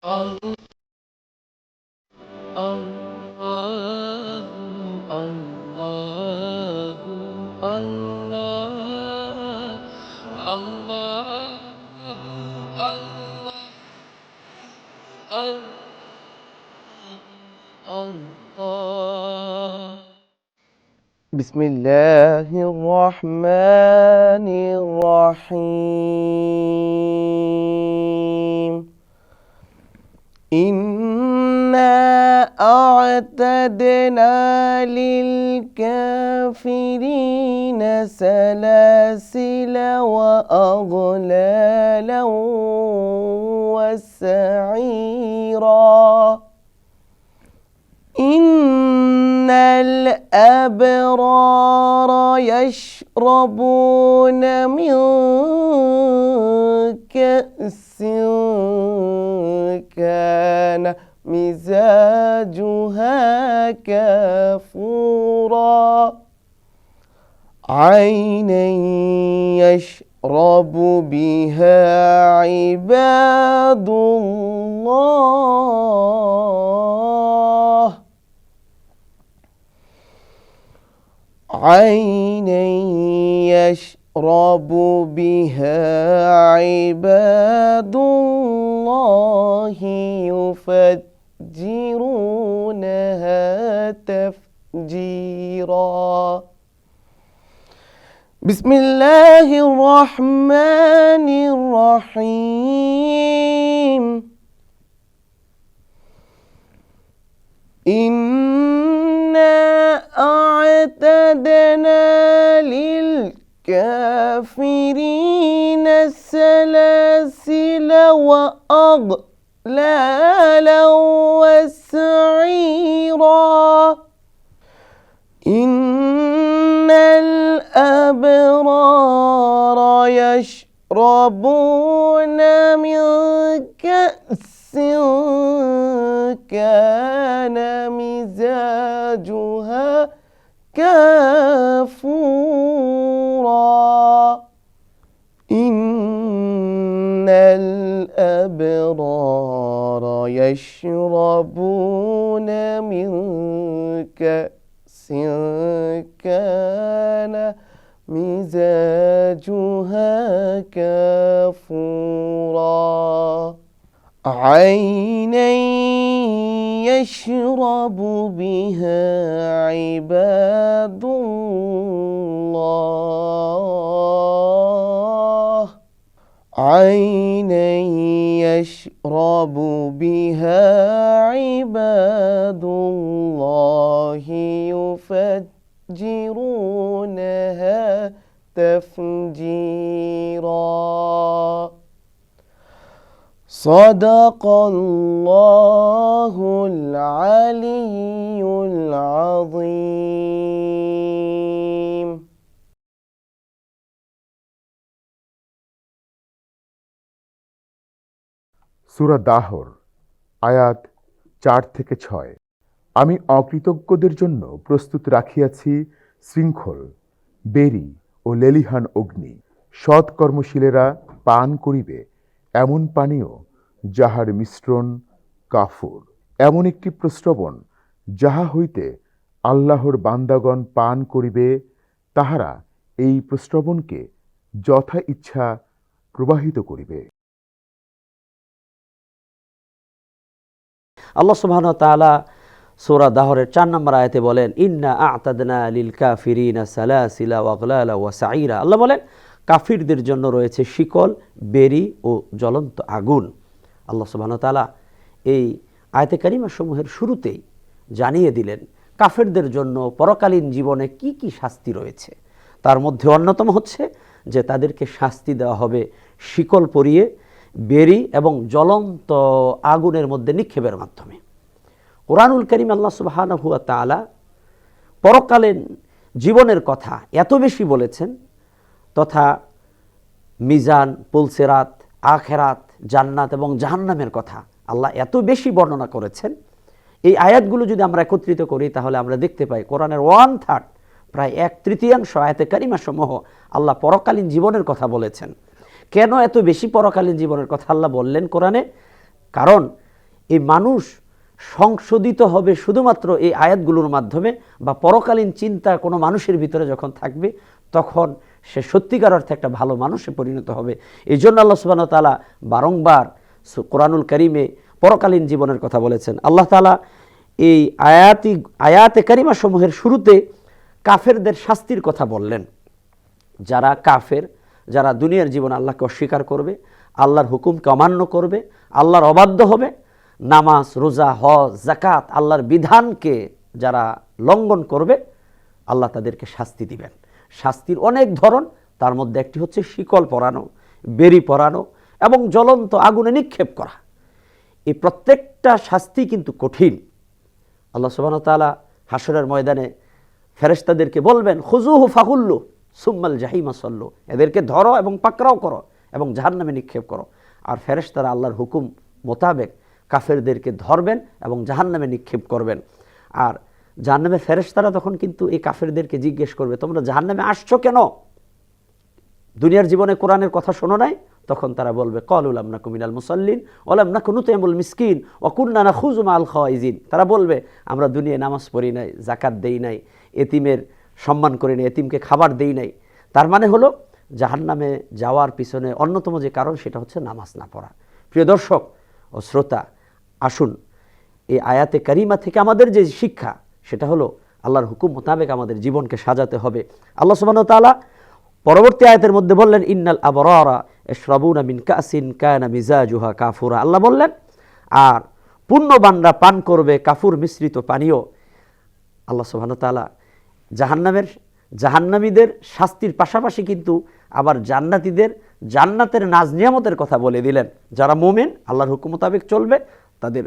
الله الله الله الله الله الله الله. بسم الله الرحمن الرحيم. إنا أعتدنا للكافرين سلاسل وأغلالا وسعيرا. إن الأبرار يشربون من كأس كان مزاجها كافورا عينا يشرب بها عباد الله عينا يشرب بها عباد الله يفجرونها تفجيرا. بسم الله الرحمن الرحيم. إنا أعتدنا للكافرين سلاسل وأغلالا وسعيرا. إن الأبرار يشربون من كأس كان مزاجها كافورا. إن الأبرار يشربون من كأس كان مزاجها كافورا عينا يشرب بها عباد الله عينا يشرب بها عباد الله يفجرونها تفجيرا. صدق الله العلي العظيم. সূরা দাহর আয়াত 4 থেকে 6। আমি অকৃতজ্ঞদের জন্য প্রস্তুত রাখিয়াছি শৃঙ্খল, বেরি ও লেলিহান অগ্নি। সৎ কর্মশীলেরা পান করিবে এমন পানীয় যাহার মিশ্রণ কাফুর, এমন একটি প্রস্রবণ যাহা হইতে আল্লাহর বান্দাগণ পান করিবে, তাহারা এই প্রস্রবণকে যথা ইচ্ছা প্রবাহিত করিবে। আল্লাহ সুবহানাহু ওয়া তাআলা সূরা দাহরের 4 নম্বর আয়াতে বলেন, ইন্না আ'তাদনা লিল কাফিরিনা সালাসিলা ওয়া আগলালা ওয়া সাঈরা। আল্লাহ বলেন, কাফিরদের জন্য রয়েছে শিকল, বেরি ও জ্বলন্ত আগুন। আল্লাহ সুবহানাহু ওয়া তাআলা এই আয়াতে কারিমা সমূহের শুরুতেই জানিয়ে দিলেন কাফিরদের জন্য পরকালীন জীবনে কি কি শাস্তি রয়েছে। তার মধ্যে অন্যতম হচ্ছে যে তাদেরকে শাস্তি দেওয়া হবে শিকল পরিয়ে, বেরি এবং জ্বলন্ত আগুনের মধ্যে নিক্ষেপের মাধ্যমে। কোরআনুল কারীম আল্লাহ সুবহানাহু ওয়া তাআলা পরকালীন জীবনের কথা এত বেশি বলেছেন, তথা মিজান, পুলসিরাত, আখিরাত, জান্নাত এবং জাহান্নামের কথা আল্লাহ এত বেশি বর্ণনা করেছেন। এই আয়াতগুলো যদি আমরা একত্রিত করি তাহলে আমরা দেখতে পাই কোরআনের 1/3 প্রায় 1/3 আয়াতে কারিমা সমূহ আল্লাহ পরকালীন জীবনের কথা বলেছেন। কেন এত বেশি পরকালীন জীবনের কথা আল্লাহ বললেন কোরআনে? কারণ এই মানুষ সংশোধিত হবে শুধুমাত্র এই আয়াতগুলোর মাধ্যমে, বা পরকালীন চিন্তা কোনো মানুষের ভিতরে যখন থাকবে তখন সে সত্যিকার অর্থে একটা ভালো মানুষে পরিণত হবে। এই জন্য আল্লাহ সুবহানাহু ওয়া তাআলা বারংবার কোরআনুল কারীমে পরকালীন জীবনের কথা বলেছেন। আল্লাহ তাআলা এই আয়াতে কারিমা সমূহের শুরুতে কাফেরদের শাস্তির কথা বললেন। যারা কাফের, যারা দুনিয়ার জীবনে আল্লাহকে অস্বীকার করবে, আল্লাহর হুকুমকে অমান্য করবে, আল্লাহর অবাধ্য হবে, নামাজ, রোজা, হজ, যাকাত, আল্লাহর বিধানকে যারা লঙ্ঘন করবে, আল্লাহ তাদেরকে শাস্তি দিবেন। শাস্তির অনেক ধরন, তার মধ্যে একটি হচ্ছে শিকল পরানো, বেড়ি পরানো এবং জ্বলন্ত আগুনে নিক্ষেপ করা। এই প্রত্যেকটা শাস্তি কিন্তু কঠিন। আল্লাহ সুবহানাহু ওয়া তাআলা হাশরের ময়দানে ফেরেশতাদেরকে বলবেন, খুযুহু ফাগুল্লু সুম্মাল জাহিমা সাল্লু, এদেরকে ধরো এবং পাকড়াও করো এবং জাহান্নামে নিক্ষেপ করো। আর ফেরেশতারা আল্লাহর হুকুম মোতাবেক কাফেরদেরকে ধরবেন এবং জাহান্নামে নিক্ষেপ করবেন। আর জাহান্নামের ফেরেশতারা তখন কিন্তু এই কাফেরদেরকে জিজ্ঞেস করবে, তোমরা জাহান্নামে আসছো কেন? দুনিয়ার জীবনে কোরআনের কথা শোনো নাই? তখন তারা বলবে, ক্বালু লাম নাকু মিনাল মুসাল্লিন ওয়া লাম নাকু নুতইমুল মিসকিন ওয়া কুননা নাখুযু মাআল খাওয়াইজিন। তারা বলবে, আমরা দুনিয়ায় নামাজ পড়ি নাই, যাকাত দেই নাই, এতিমের সম্মান করি নাই, এতিমকে খাবার দেই নাই। তার মানে হলো জাহান্নামে যাওয়ার পিছনে অন্যতম যে কারণ সেটা হচ্ছে নামাজ না পড়া। প্রিয় দর্শক ও শ্রোতা, আসুন এই আয়াতে কারিমা থেকে আমাদের যে শিক্ষা সেটা হলো আল্লাহর হুকুম মোতাবেক আমাদের জীবনকে সাজাতে হবে। আল্লাহ সুবহানাহু ওয়া তাআলা পরবর্তী আয়াতের মধ্যে বললেন, ইন্নাল আবরারা ইয়াশরাবুনা মিন কাসিন কানা মিজাজুহা কাফুরা। আল্লাহ বললেন, আর পুণ্যবানরা পান করবে কাফুর মিশ্রিত পানীয়। আল্লাহ সুবহানাহু ওয়া তাআলা জাহান্নামীদের শাস্তির পাশাপাশি কিন্তু আবার জান্নাতের নাজ নিয়ামতের কথা বলে দিলেন। যারা মুমিন, আল্লাহর হুকুম মোতাবেক চলবে, তাদের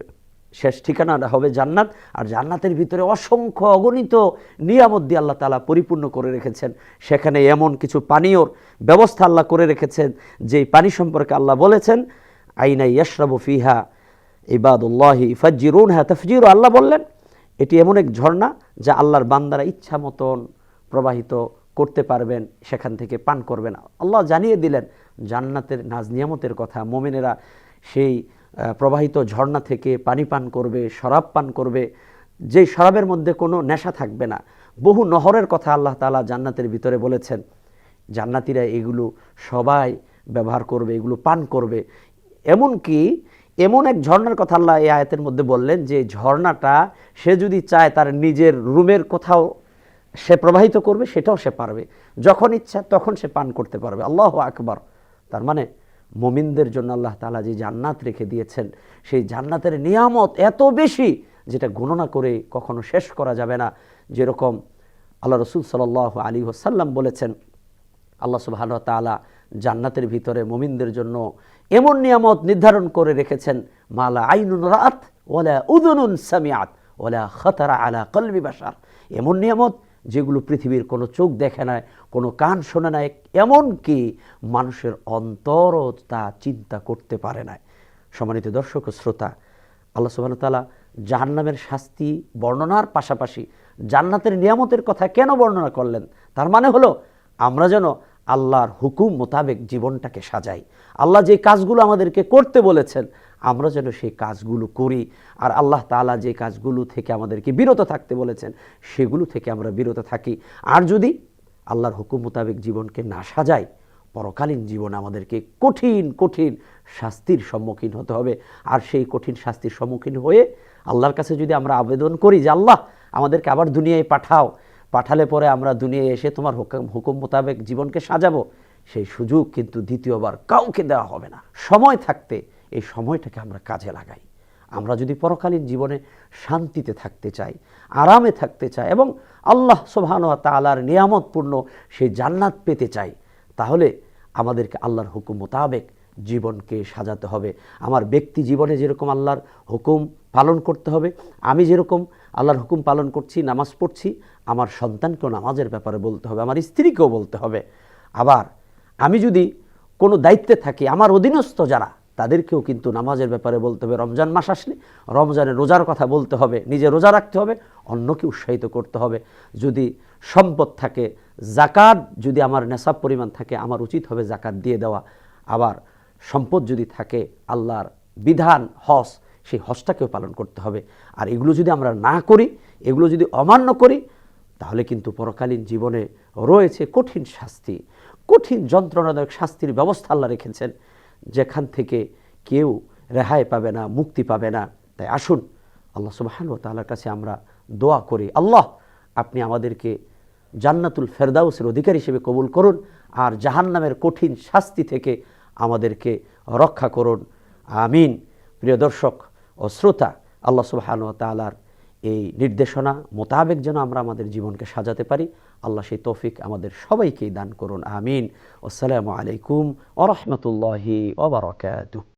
শেষ ঠিকানা হবে জান্নাত। আর জান্নাতের ভিতরে অসংখ্য অগণিত নিয়ামত দিয়ে আল্লাহ তাআলা পরিপূর্ণ করে রেখেছেন। সেখানে এমন কিছু পানীয়র ব্যবস্থা আল্লাহ করে রেখেছেন, যেই পানি সম্পর্কে আল্লাহ বলেছেন, আইনা ইয়াশরাবু ফিহা ইবাদুল্লাহি ফাজ্জিরুনহা তাফজিরা। আল্লাহ বললেন, এটি এমন এক ঝর্ণা যা আল্লাহর বান্দারা ইচ্ছা মতন প্রবাহিত করতে পারবেন, সেখান থেকে পান করবেন। আল্লাহ জানিয়ে দিলেন জান্নাতের নাজ নিয়ামতের কথা। মুমিনেরা সেই প্রবাহিত ঝর্ণা থেকে পানি পান করবে, শরাব পান করবে, যেই শরাবের মধ্যে কোনো নেশা থাকবে না। বহু নহরের কথা আল্লাহ তাআলা জান্নাতের ভিতরে বলেছেন। জান্নাতীরা এগুলো সবাই ব্যবহার করবে, এগুলো পান করবে। এমনকি এমন এক ঝর্ণার কথা আল্লাহ এই আয়াতের মধ্যে বললেন, যে ঝর্ণাটা সে যদি চায় তার নিজের রুমের কোথাও সে প্রবাহিত করবে, সেটাও সে পারবে। যখন ইচ্ছা তখন সে পান করতে পারবে। আল্লাহু আকবার। তার মানে মুমিনদের জন্য আল্লাহ তাআলা যে জান্নাত রেখে দিয়েছেন, সেই জান্নাতের নিয়ামত এত বেশি, যেটা গণনা করে কখনো শেষ করা যাবে না। যেরকম আল্লাহ রাসূল সাল্লাল্লাহু আলাইহি ওয়াসাল্লাম বলেছেন, আল্লাহ সুবহানাহু ওয়া তাআলা জান্নাতের ভিতরে মুমিনদের জন্য এমন নিয়ামত নির্ধারণ করে রেখেছেন, মালা আইনুন রাআত ওয়ালা উযুনুন সামিআত ওয়ালা খাতারা আলা কলবি বাশার। এমন নিয়ামত যেগুলো পৃথিবীর কোনো চোখ দেখে নাই, কোনো কান শোনে নাই, এমনকি মানুষের অন্তরও তা চিন্তা করতে পারে না। সম্মানিত দর্শক ও শ্রোতা, আল্লাহ সুবহানাহু ওয়া তাআলা জাহান্নামের শাস্তি বর্ণনার পাশাপাশি জান্নাতের নিয়ামতের কথা কেন বর্ণনা করলেন? তার মানে হলো আমরা যেন আল্লাহর হুকুম মোতাবেক জীবনটাকে সাজাই। আল্লাহ যে কাজগুলো আমাদেরকে করতে বলেছেন, আমরা যেন সেই কাজগুলো করি। আর আল্লাহ তাআলা যে কাজগুলো থেকে আমাদেরকে বিরত থাকতে বলেছেন, সেগুলো থেকে আমরা বিরত থাকি। আর যদি আল্লাহর হুকুম মোতাবেক জীবনকে না সাজাই, পরকালীন জীবনে আমাদেরকে কঠিন কঠিন শাস্তির সম্মুখীন হতে হবে। আর সেই কঠিন শাস্তির সম্মুখীন হয়ে আল্লাহর কাছে যদি আমরা আবেদন করি যে, আল্লাহ আমাদেরকে আবার দুনিয়ায় পাঠালে পরে আমরা দুনিয়ায় এসে তোমার হুকুম মোতাবেক জীবনকে সাজাবো, সেই সুযোগ কিন্তু দ্বিতীয়বার কাউকে দেওয়া হবে না। সময় থাকতে এই সময়টাকে আমরা কাজে লাগাই। আমরা যদি পরকালীন জীবনে শান্তিতে থাকতে চাই, আরামে থাকতে চাই এবং আল্লাহ সুবহানাহু ওয়া তাআলার নিয়ামতপূর্ণ সেই জান্নাত পেতে চাই, তাহলে আমাদেরকে আল্লাহর হুকুম মোতাবেক জীবনকে সাজাতে হবে। আমার ব্যক্তি জীবনে যেরকম আল্লাহর হুকুম পালন করতে হবে, আমি যেরকম আল্লাহর হুকুম পালন করছি, নামাজ পড়ছি, আমার সন্তানকেও নামাজের ব্যাপারে বলতে হবে, আমার স্ত্রীকেও বলতে হবে। আবার আমি যদি কোনো দায়িত্বে থাকি, আমার অধীনস্থ যারা, তাদেরকেও কিন্তু নামাজের ব্যাপারে বলতে হবে। রমজান মাস আসলে রমজানের রোজার কথা বলতে হবে, নিজে রোজা রাখতে হবে, অন্যকে উৎসাহিত করতে হবে। যদি সম্পদ থাকে, যাকাত যদি আমার নেশাব পরিমাণ থাকে, আমার উচিত হবে যাকাত দিয়ে দেওয়া। আবার সম্পদ যদি থাকে, আল্লাহর বিধান হজ, সেই হজটাকেও পালন করতে হবে। আর এগুলো যদি আমরা না করি, এগুলো যদি অমান্য করি, তাহলে কিন্তু পরকালীন জীবনে রয়েছে কঠিন শাস্তি, কঠিন যন্ত্রণাদায়ক শাস্তির ব্যবস্থা আল্লাহ রেখেছেন, যেখান থেকে কেউ রেহাই পাবে না, মুক্তি পাবে না। তাই আসুন আল্লাহ সুবহানাহু ওয়া তাআলার কাছে আমরা দোয়া করি, আল্লাহ আপনি আমাদেরকে জান্নাতুল ফেরদাউসের অধিকারী হিসেবে কবুল করুন, আর জাহান্নামের কঠিন শাস্তি থেকে আমাদেরকে রক্ষা করুন। আমিন। প্রিয় দর্শক ও শ্রোতা, আল্লাহ সুবহানাহু ওয়া তাআলার এই নির্দেশনা মোতাবেক যেন আমরা আমাদের জীবনকে সাজাতে পারি, আল্লাহ সেই তৌফিক আমাদের সবাইকেই দান করুন। আমিন। আসসালামু আলাইকুম ওয়া রাহমাতুল্লাহি ওয়া বারাকাতুহু।